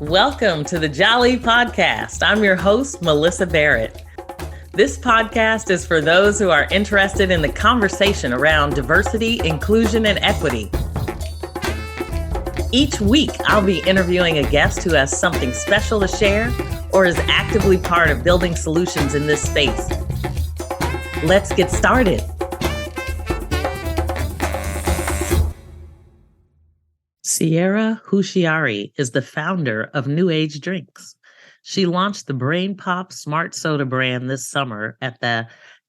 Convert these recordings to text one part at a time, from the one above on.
Welcome to the Jali podcast. I'm your host, Melyssa Barrett. This podcast is for those who are interested in the conversation around diversity, inclusion, and equity. Each week, I'll be interviewing a guest who has something special to share or is actively part of building solutions in this space. Let's get started. Sierra Hooshiari is the founder of New Age Drinks. She launched the BrainPOP Smart Soda brand this summer at the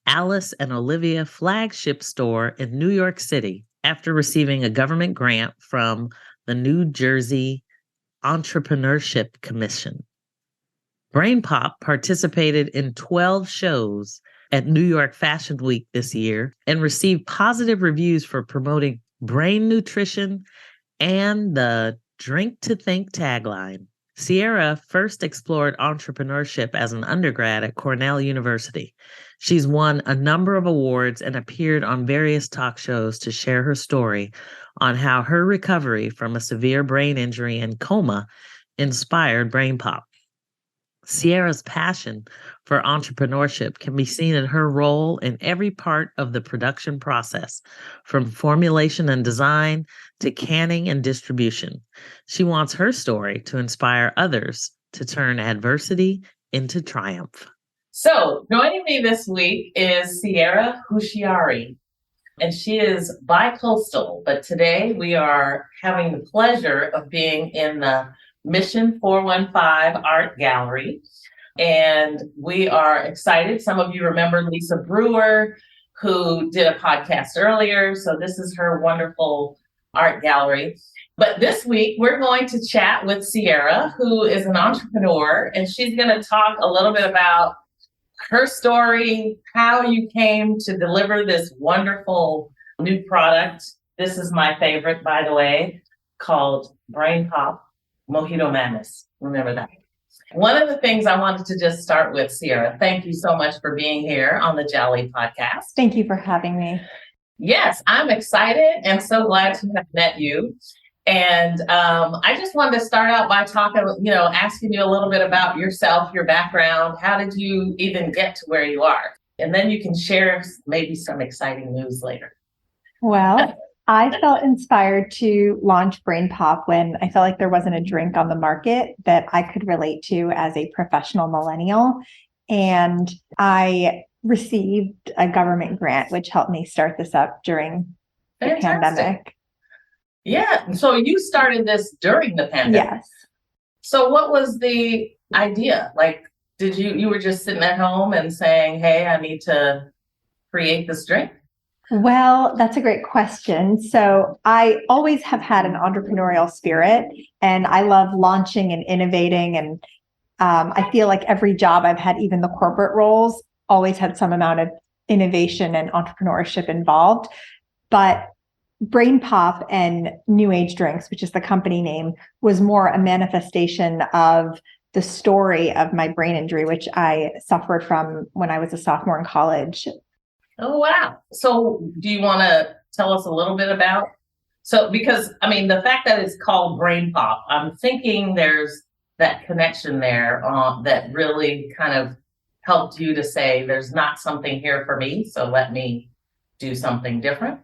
Alice and Olivia flagship store in New York City after receiving a government grant from the New Jersey Entrepreneurship Commission. BrainPOP participated in 12 shows at New York Fashion Week this year and received positive reviews for promoting brain nutrition and the Drink to Think tagline. Sierra first explored entrepreneurship as an undergrad at Cornell University. She's won a number of awards and appeared on various talk shows to share her story on how her recovery from a severe brain injury and coma inspired BrainPOP. Sierra's passion for entrepreneurship can be seen in her role in every part of the production process, from formulation and design to canning and distribution. She wants her story to inspire others to turn adversity into triumph. So, joining me this week is Sierra Hooshiari, and she is bi-coastal, but today we are having the pleasure of being in the Mission 415 Art Gallery. And we are excited. Some of you remember Lisa Brewer, who did a podcast earlier. So this is her wonderful art gallery. But this week, we're going to chat with Sierra, who is an entrepreneur, and she's going to talk a little bit about her story, how you came to deliver this wonderful new product. This is my favorite, by the way, called BrainPOP Mojito Madness. Remember that. One of the things I wanted to just start with, Sierra, thank you so much for being here on the Jali podcast. Thank you for having me. Yes, I'm excited and so glad to have met you. And I just wanted to start out by asking you a little bit about yourself, your background. How did you even get to where you are? And then you can share maybe some exciting news later. Well, I felt inspired to launch BrainPOP when I felt like there wasn't a drink on the market that I could relate to as a professional millennial. And I received a government grant, which helped me start this up during the pandemic. Yeah. So you started this during the pandemic. Yes. So what was the idea? Like, did you were just sitting at home and saying, hey, I need to create this drink? Well, that's a great question. So I always have had an entrepreneurial spirit, and I love launching and innovating. And I feel like every job I've had, even the corporate roles, always had some amount of innovation and entrepreneurship involved. But BrainPOP and New Age Drinks, which is the company name, was more a manifestation of the story of my brain injury, which I suffered from when I was a sophomore in college. Oh, wow. So do you want to tell us a little bit about, because the fact that it's called BrainPOP, I'm thinking there's that connection there that really kind of helped you to say, there's not something here for me, so let me do something different.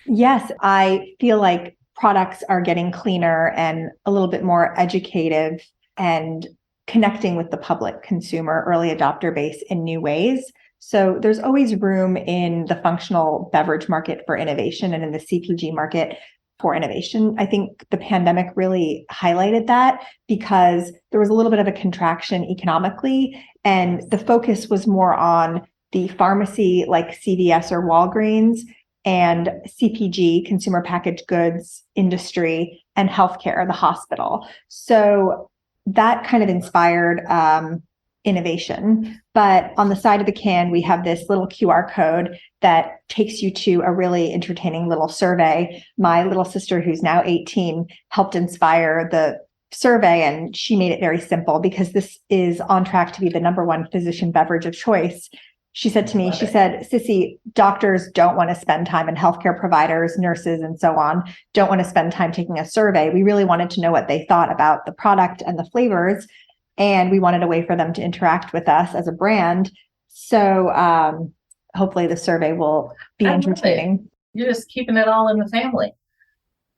Yes, I feel like products are getting cleaner and a little bit more educative and connecting with the public consumer, early adopter base in new ways. So there's always room in the functional beverage market for innovation and in the CPG market for innovation. I think the pandemic really highlighted that because there was a little bit of a contraction economically, and the focus was more on the pharmacy like CVS or Walgreens and CPG, consumer packaged goods industry, and healthcare, the hospital. So that kind of inspired innovation. But on the side of the can, we have this little QR code that takes you to a really entertaining little survey. My little sister, who's now 18, helped inspire the survey, and she made it very simple because this is on track to be the #1 physician beverage of choice. She said to me, Love she it. said, Sissy, doctors don't want to spend time, and healthcare providers, nurses, and so on, don't want to spend time taking a survey. We really wanted to know what they thought about the product and the flavors, and we wanted a way for them to interact with us as a brand. So hopefully the survey will be entertaining. You're just keeping it all in the family.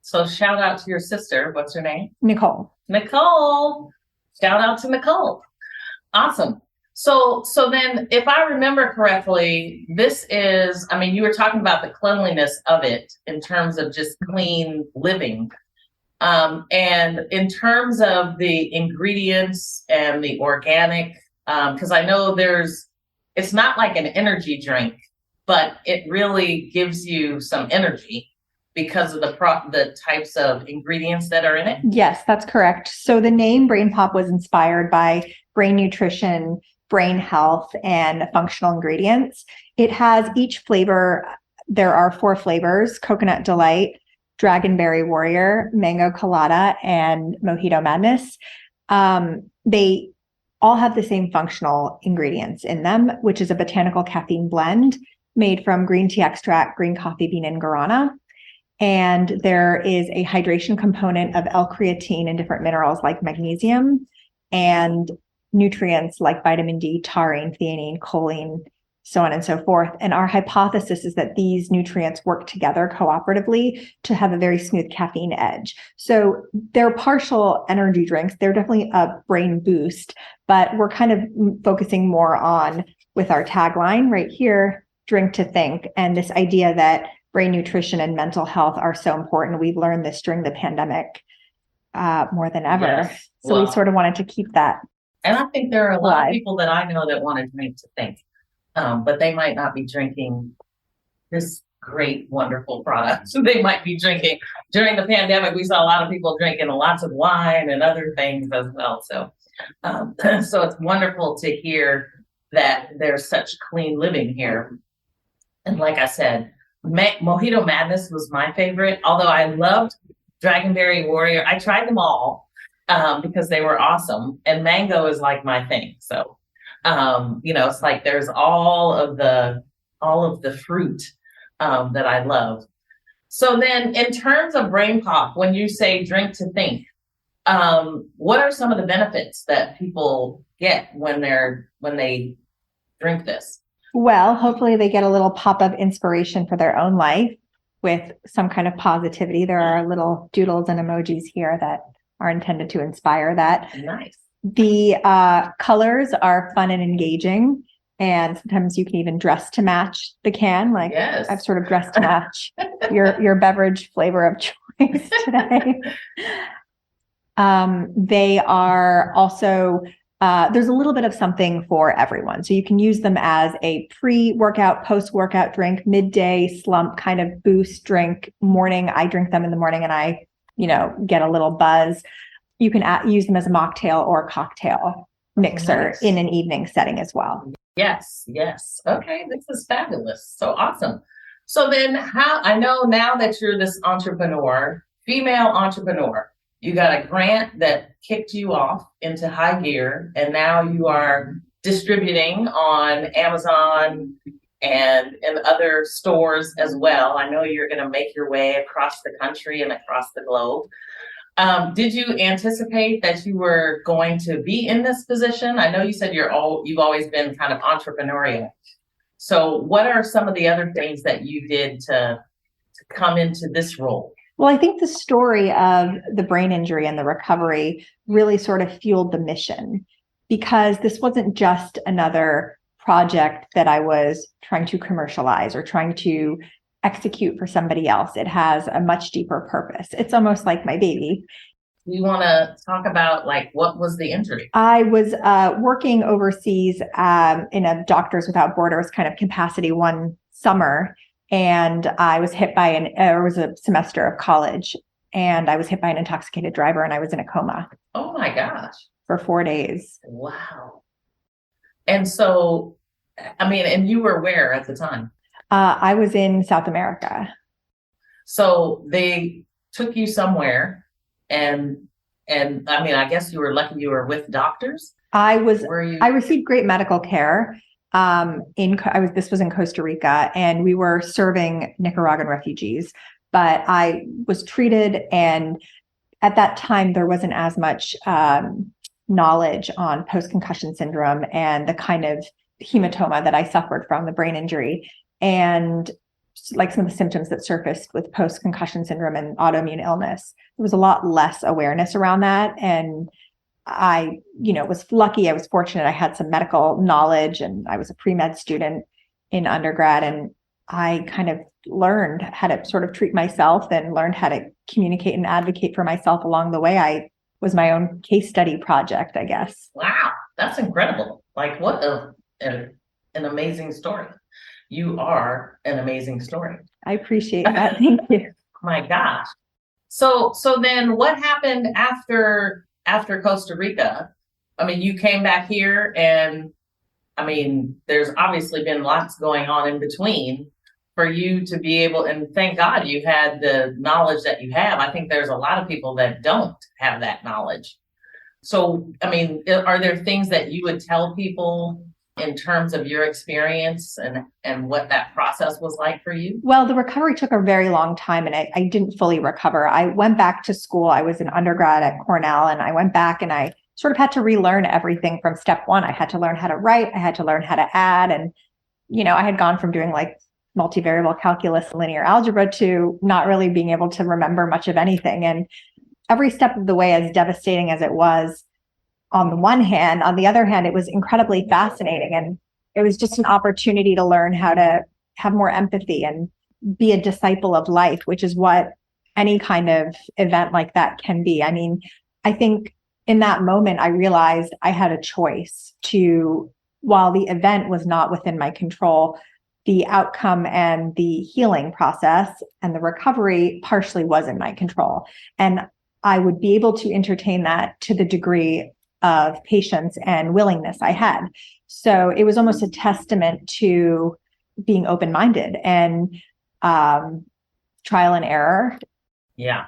So shout out to your sister. What's her name? Nicole. Nicole. Shout out to Nicole. Awesome. So then if I remember correctly, this is, I mean, you were talking about the cleanliness of it in terms of just clean living. And in terms of the ingredients and the organic, because I know it's not like an energy drink, but it really gives you some energy because of the types of ingredients that are in it. Yes, that's correct. So the name BrainPOP was inspired by brain nutrition, brain health, and functional ingredients. It has each flavor. There are 4 flavors: Coconut Delight, Dragonberry Warrior, Mango Colada, and Mojito Madness. They all have the same functional ingredients in them, which is a botanical caffeine blend made from green tea extract, green coffee bean, and guarana. And there is a hydration component of L-creatine and different minerals like magnesium, and nutrients like vitamin D, taurine, theanine, choline, so on and so forth. And our hypothesis is that these nutrients work together cooperatively to have a very smooth caffeine edge. So they're partial energy drinks. They're definitely a brain boost, but we're kind of focusing more on, with our tagline right here, drink to think, and this idea that brain nutrition and mental health are so important. We've learned this during the pandemic more than ever. Yes. So we sort of wanted to keep that. And I think there are a lot of people that I know that want to drink to think, but they might not be drinking this great, wonderful product. So they might be drinking during the pandemic. We saw a lot of people drinking lots of wine and other things as well. So, so it's wonderful to hear that there's such clean living here. And like I said, Mojito Madness was my favorite, although I loved Dragonberry Warrior. I tried them all because they were awesome. And mango is like my thing. So, it's like there's all of the fruit that I love. So then in terms of BrainPOP, when you say drink to think, what are some of the benefits that people get when they drink this? Well, hopefully they get a little pop of inspiration for their own life with some kind of positivity. There are little doodles and emojis here that are intended to inspire that. Nice. The colors are fun and engaging, and sometimes you can even dress to match the can. Like, yes. I've sort of dressed to match your beverage flavor of choice today. They are also there's a little bit of something for everyone. So you can use them as a pre-workout, post-workout drink, midday slump kind of boost drink. Morning, I drink them in the morning and I, get a little buzz. You can use them as a mocktail or cocktail mixer in an evening setting as well. Yes. Okay, this is fabulous. So awesome. So then I know now that you're this entrepreneur, female entrepreneur, you got a grant that kicked you off into high gear, and now you are distributing on Amazon and in other stores as well. I know you're going to make your way across the country and across the globe. Did you anticipate that you were going to be in this position? I know you said you've always been kind of entrepreneurial. So what are some of the other things that you did to come into this role? Well, I think the story of the brain injury and the recovery really sort of fueled the mission, because this wasn't just another project that I was trying to commercialize or trying to execute for somebody else. It has a much deeper purpose. It's almost like my baby. You want to talk about what was the injury? I was working overseas in a Doctors Without Borders kind of capacity one summer. And I was hit by it was a semester of college, and I was hit by an intoxicated driver, and I was in a coma. Oh my gosh. For 4 days. Wow. And so, and you were where at the time? I was in South America. So they took you somewhere, and I guess you were lucky you were with doctors. I received great medical care. This was in Costa Rica, and we were serving Nicaraguan refugees, but I was treated, and at that time there wasn't as much knowledge on post-concussion syndrome and the kind of hematoma that I suffered from, the brain injury, and like some of the symptoms that surfaced with post-concussion syndrome and autoimmune illness. There was a lot less awareness around that. And I, was lucky. I was fortunate. I had some medical knowledge, and I was a pre-med student in undergrad. And I kind of learned how to sort of treat myself and learned how to communicate and advocate for myself along the way. I was my own case study project, I guess. Wow, that's incredible. Like, what an amazing story. You are an amazing story. I appreciate that. Thank you. My gosh. So then what happened after Costa Rica? I mean, you came back here, and I mean, there's obviously been lots going on in between for you to be able, and thank God you had the knowledge that you have. I think there's a lot of people that don't have that knowledge. So, I mean, are there things that you would tell people in terms of your experience and what that process was like for you? Well, the recovery took a very long time, and I didn't fully recover. I went back to school. I was an undergrad at Cornell, and I went back and I sort of had to relearn everything from step one. I had to learn how to write. I had to learn how to add. And, I had gone from doing like multivariable calculus and linear algebra to not really being able to remember much of anything. And every step of the way, as devastating as it was, on the one hand, on the other hand, it was incredibly fascinating. And it was just an opportunity to learn how to have more empathy and be a disciple of life, which is what any kind of event like that can be. I mean, I think in that moment, I realized I had a choice to, while the event was not within my control, the outcome and the healing process and the recovery partially was in my control. And I would be able to entertain that to the degree of patience and willingness I had. So it was almost a testament to being open-minded and trial and error. Yeah.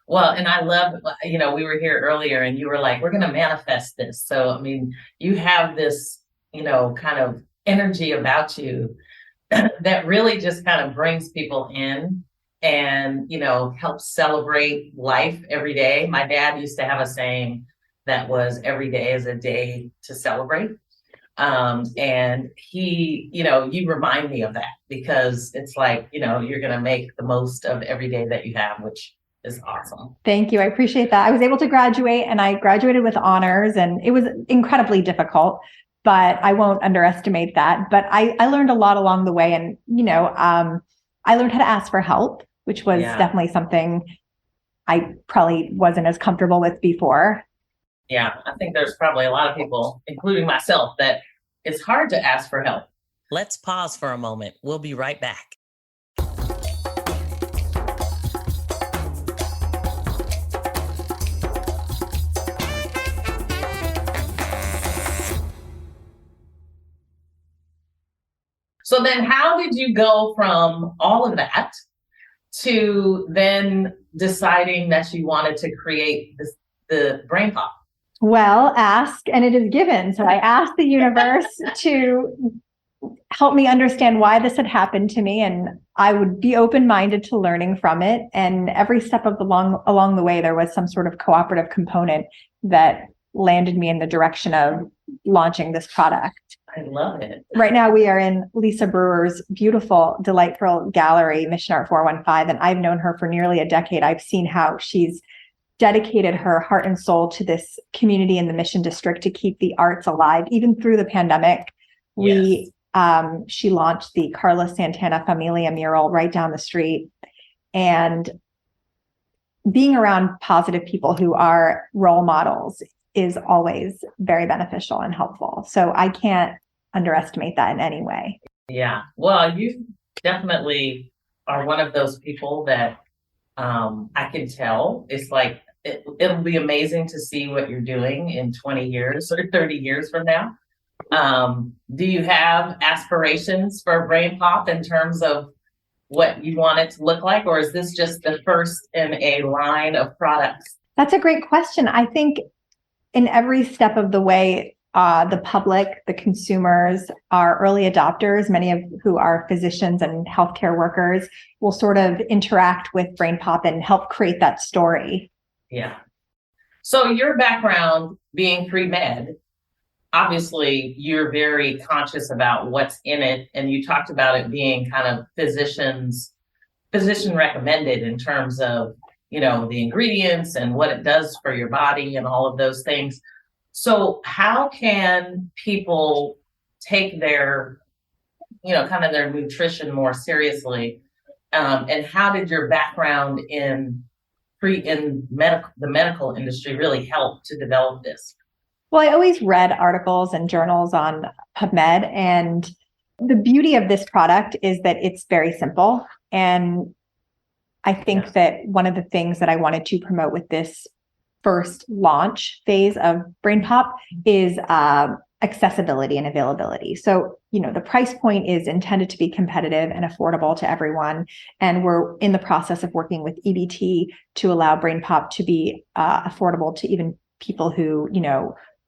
Well, and I love, we were here earlier and you were like, we're going to manifest this. So, I mean, you have this, kind of energy about you that really just kind of brings people in and, helps celebrate life every day. My dad used to have a saying that was every day is a day to celebrate. And he, you remind me of that because it's like, you're going to make the most of every day that you have, which is awesome. Thank you. I appreciate that. I was able to graduate, and I graduated with honors, and it was incredibly difficult, but I won't underestimate that. But I learned a lot along the way. And, I learned how to ask for help, which was definitely something I probably wasn't as comfortable with before. Yeah, I think there's probably a lot of people, including myself, that it's hard to ask for help. Let's pause for a moment. We'll be right back. So then how did you go from all of that to then deciding that you wanted to create the BrainPOP? Well, ask and it is given. So I asked the universe to help me understand why this had happened to me, and I would be open-minded to learning from it. And every step of along the way, there was some sort of cooperative component that landed me in the direction of launching this product. I love it. Right now, we are in Lisa Brewer's beautiful, delightful gallery, Mission Art 415, and I've known her for nearly a decade. I've seen how she's dedicated her heart and soul to this community in the Mission District to keep the arts alive, even through the pandemic. She launched the Carlos Santana Familia mural right down the street. And being around positive people who are role models is always very beneficial and helpful. So I can't underestimate that in any way. Yeah. Well, you definitely are one of those people that I can tell. It's like, it'll be amazing to see what you're doing in 20 years or 30 years from now. Do you have aspirations for BrainPOP in terms of what you want it to look like? Or is this just the first in a line of products? That's a great question. I think in every step of the way, the public, the consumers, our early adopters, many of who are physicians and healthcare workers, will sort of interact with BrainPOP and help create that story. Yeah. So your background being pre-med, obviously you're very conscious about what's in it. And you talked about it being kind of physician recommended in terms of, the ingredients and what it does for your body and all of those things. So how can people take their, kind of their nutrition more seriously? And how did your background in the medical industry really help to develop this? Well, I always read articles and journals on PubMed, and the beauty of this product is that it's very simple. And I think that one of the things that I wanted to promote with this first launch phase of BrainPOP is accessibility and availability. So, the price point is intended to be competitive and affordable to everyone. And we're in the process of working with EBT to allow BrainPOP to be affordable to even people who,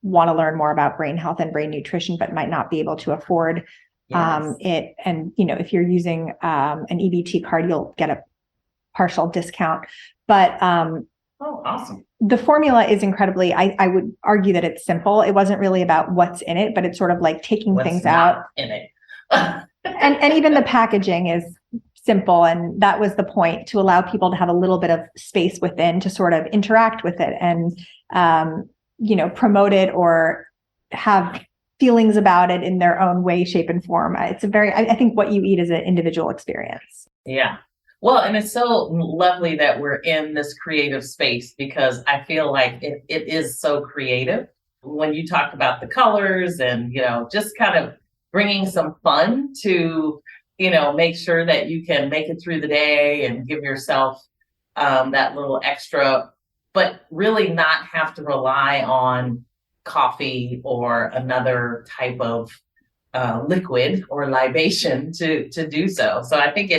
want to learn more about brain health and brain nutrition, but might not be able to afford it. And, if you're using an EBT card, you'll get a partial discount. But oh, awesome. The formula is incredibly, I would argue that it's simple. It wasn't really about what's in it, but it's sort of like taking things out in it. and even the packaging is simple. And that was the point, to allow people to have a little bit of space within to sort of interact with it and, promote it or have feelings about it in their own way, shape, and form. It's I think what you eat is an individual experience. Yeah. Well, and it's so lovely that we're in this creative space, because I feel like it is so creative. When you talked about the colors and, just kind of bringing some fun to, make sure that you can make it through the day and give yourself that little extra, but really not have to rely on coffee or another type of liquid or libation to do so. So I think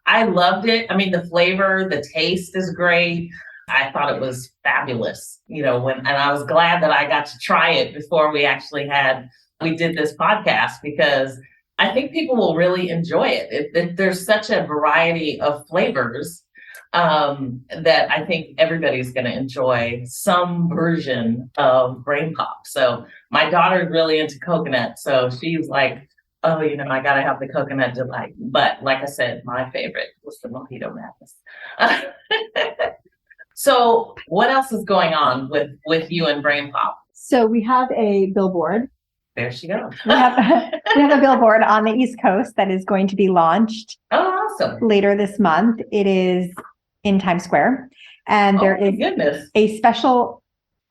I loved it. I mean, the flavor, the taste is great. I thought it was fabulous, and I was glad that I got to try it before we did this podcast, because I think people will really enjoy it. There's such a variety of flavors that I think everybody's going to enjoy some version of BrainPOP. So my daughter's really into coconut, so she's like, oh, I got to have the coconut delight. But like I said, my favorite was the mojito madness. So what else is going on with you and BrainPOP? So we have a billboard. There she goes. we have a billboard on the East Coast that is going to be launched later this month. It is in Times Square. And there is a special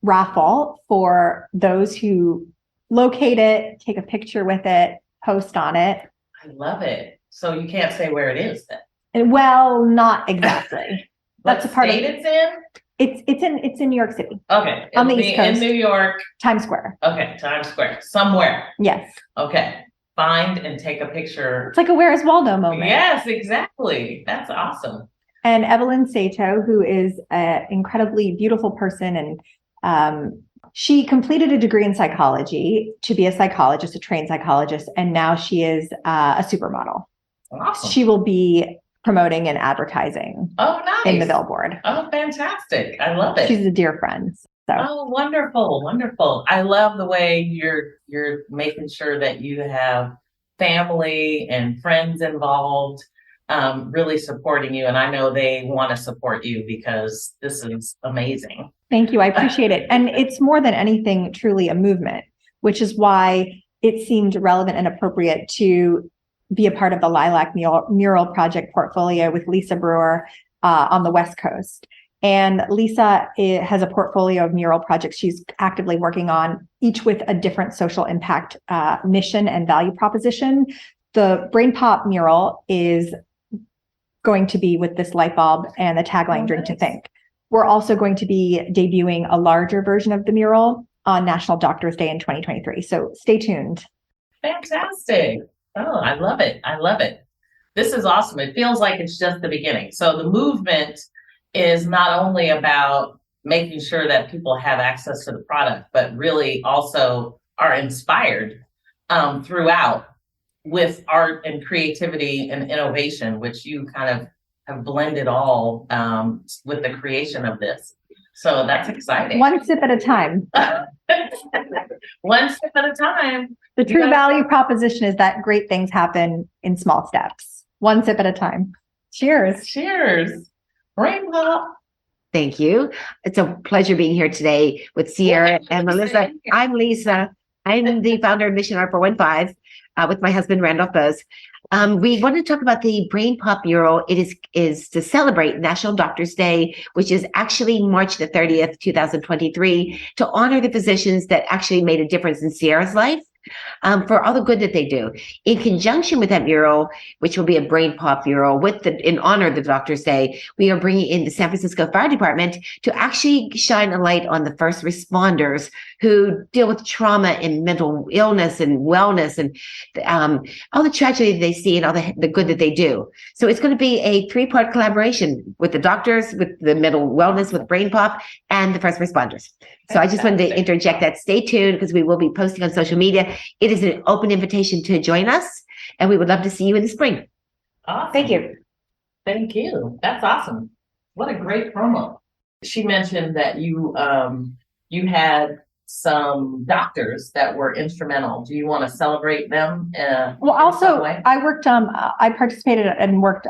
raffle for those who locate it, take a picture with it, post on it. I love it. So you can't say where it is then? And, well, not exactly. That's a part of it. It's in New York City. Okay. On the East Coast. In New York. Times Square. Okay, Times Square. Somewhere. Yes. Okay. Find and take a picture. It's like a Where's Waldo moment. Yes, exactly. That's awesome. And Evelyn Sato, who is an incredibly beautiful person, and she completed a degree in psychology to be a psychologist, a trained psychologist, and now she is a supermodel. Awesome. She will be promoting and advertising in the billboard. Oh, fantastic. I love it. She's a dear friend. So. Oh, wonderful, wonderful. I love the way you're making sure that you have family and friends involved, really supporting you. And I know they want to support you, because this is amazing. Thank you. I appreciate it. And it's more than anything, truly a movement, which is why it seemed relevant and appropriate to be a part of the Lilac Mural Project portfolio with Lisa Brewer on the West Coast. And Lisa has a portfolio of mural projects she's actively working on, each with a different social impact mission and value proposition. The BrainPOP mural is going to be with this light bulb and the tagline, Drink to Think. We're also going to be debuting a larger version of the mural on National Doctors Day in 2023. So stay tuned. Fantastic. Oh, I love it. I love it. This is awesome. It feels like it's just the beginning. So the movement is not only about making sure that people have access to the product, but really also are inspired throughout with art and creativity and innovation, which you kind of have blended all with the creation of this. So that's exciting. One sip at a time. One step at a time. The true value proposition is that great things happen in small steps. One sip at a time. Cheers. Cheers. BrainPOP. Thank you. It's a pleasure being here today with Sierra and Melyssa. I'm Lisa. I'm the founder of Mission Art 415 with my husband, Randolph Bose. We want to talk about the BrainPOP Mural. It is to celebrate National Doctors Day, which is actually March the 30th, 2023, to honor the physicians that actually made a difference in Sierra's life. For all the good that they do. In conjunction with that mural, which will be a BrainPOP mural in honor of the Doctor's Day, we are bringing in the San Francisco Fire Department to actually shine a light on the first responders who deal with trauma and mental illness and wellness and all the tragedy they see and all the good that they do. So it's going to be a 3-part collaboration with the doctors, with the mental wellness, with BrainPOP, and the first responders. So I just wanted to interject that. Stay tuned because we will be posting on social media. It is an open invitation to join us, and we would love to see you in the spring. Awesome. Thank you. Thank you. That's awesome. What a great promo. She mentioned that you had some doctors that were instrumental. Do you want to celebrate them? Well, also, I worked I participated and worked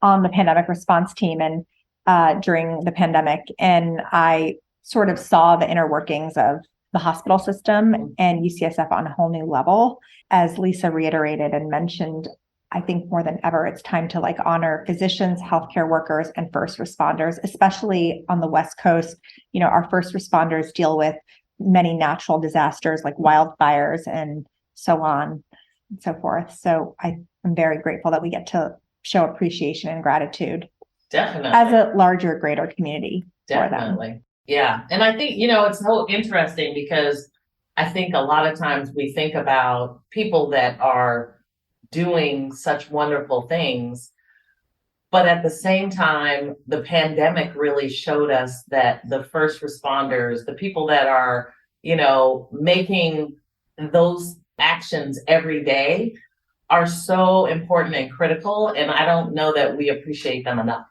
on the pandemic response team and during the pandemic, and I sort of saw the inner workings of the hospital system and UCSF on a whole new level. As Lisa reiterated and mentioned, I think more than ever, it's time to honor physicians, healthcare workers, and first responders, especially on the West Coast. You know, our first responders deal with many natural disasters like wildfires and so on and so forth. So I'm very grateful that we get to show appreciation and gratitude. Definitely. As a larger, greater community. Definitely. Yeah. And I think, it's so interesting because I think a lot of times we think about people that are doing such wonderful things, but at the same time, the pandemic really showed us that the first responders, the people that are, making those actions every day are so important and critical. And I don't know that we appreciate them enough.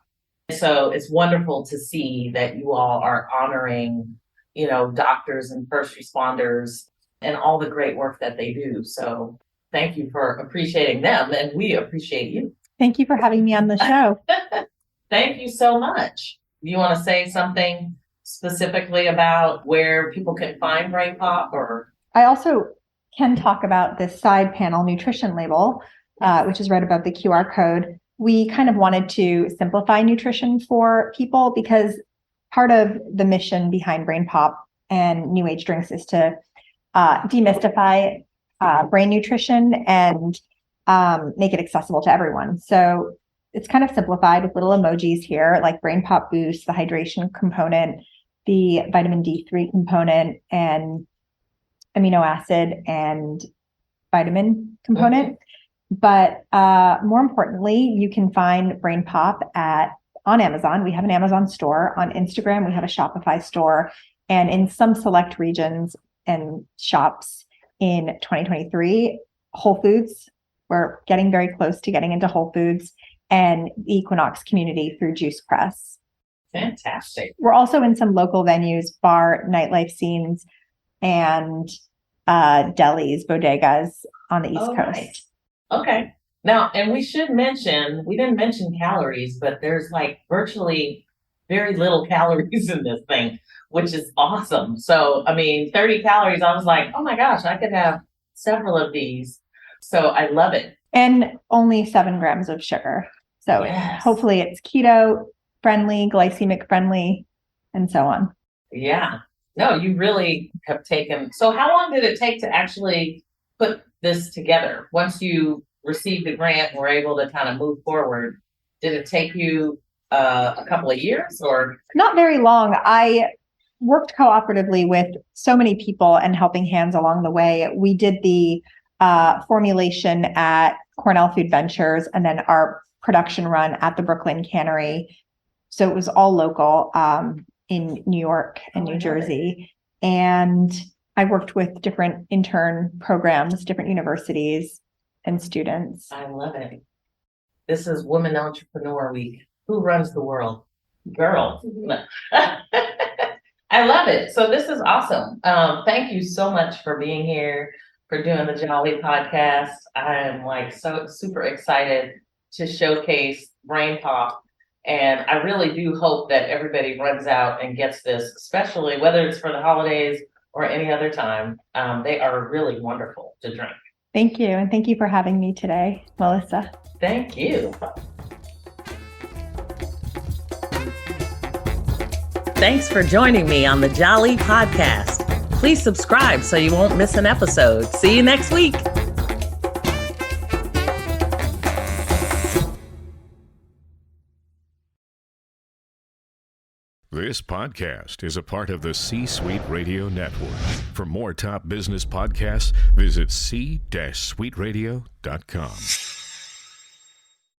So it's wonderful to see that you all are honoring, doctors and first responders and all the great work that they do. So thank you for appreciating them, and we appreciate you. Thank you for having me on the show. Thank you so much. Do you want to say something specifically about where people can find BrainPOP? Or I also can talk about this side panel nutrition label, which is right above the QR code. We kind of wanted to simplify nutrition for people because part of the mission behind BrainPOP and New Age Drinks is to demystify brain nutrition and make it accessible to everyone. So it's kind of simplified with little emojis here, like BrainPOP Boost, the hydration component, the vitamin D3 component, and amino acid and vitamin component. Mm-hmm. But more importantly, you can find BrainPOP on Amazon. We have an Amazon store. On Instagram, we have a Shopify store. And in some select regions and shops in 2023, Whole Foods, we're getting very close to getting into Whole Foods, and the Equinox community through Juice Press. Fantastic. We're also in some local venues, bar, nightlife scenes, and delis, bodegas on the East Coast. Right. Okay. Now, and we didn't mention calories, but there's virtually very little calories in this thing, which is awesome. So, 30 calories, I was like, oh my gosh, I could have several of these. So I love it. And only 7 grams of sugar. So yes. Hopefully it's keto friendly, glycemic friendly, and so on. Yeah. No, you really have taken. So how long did it take to actually put this together? Once you received the grant and were able to kind of move forward, did it take you a couple of years or? Not very long. I worked cooperatively with so many people and helping hands along the way. We did the formulation at Cornell Food Ventures and then our production run at the Brooklyn Cannery. So it was all local in New York and New Jersey. And I worked with different intern programs, different universities and students. I love it. This is Women Entrepreneur Week. Who runs the world? Girls. I love it. So this is awesome. Thank you so much for being here, for doing the Jali podcast. I am like so super excited to showcase BrainPOP. And I really do hope that everybody runs out and gets this, especially whether it's for the holidays or any other time. They are really wonderful to drink. Thank you. And thank you for having me today, Melyssa. Thank you. Thanks for joining me on the Jali podcast. Please subscribe so you won't miss an episode. See you next week. This podcast is a part of the C-Suite Radio Network. For more top business podcasts, visit c-suiteradio.com.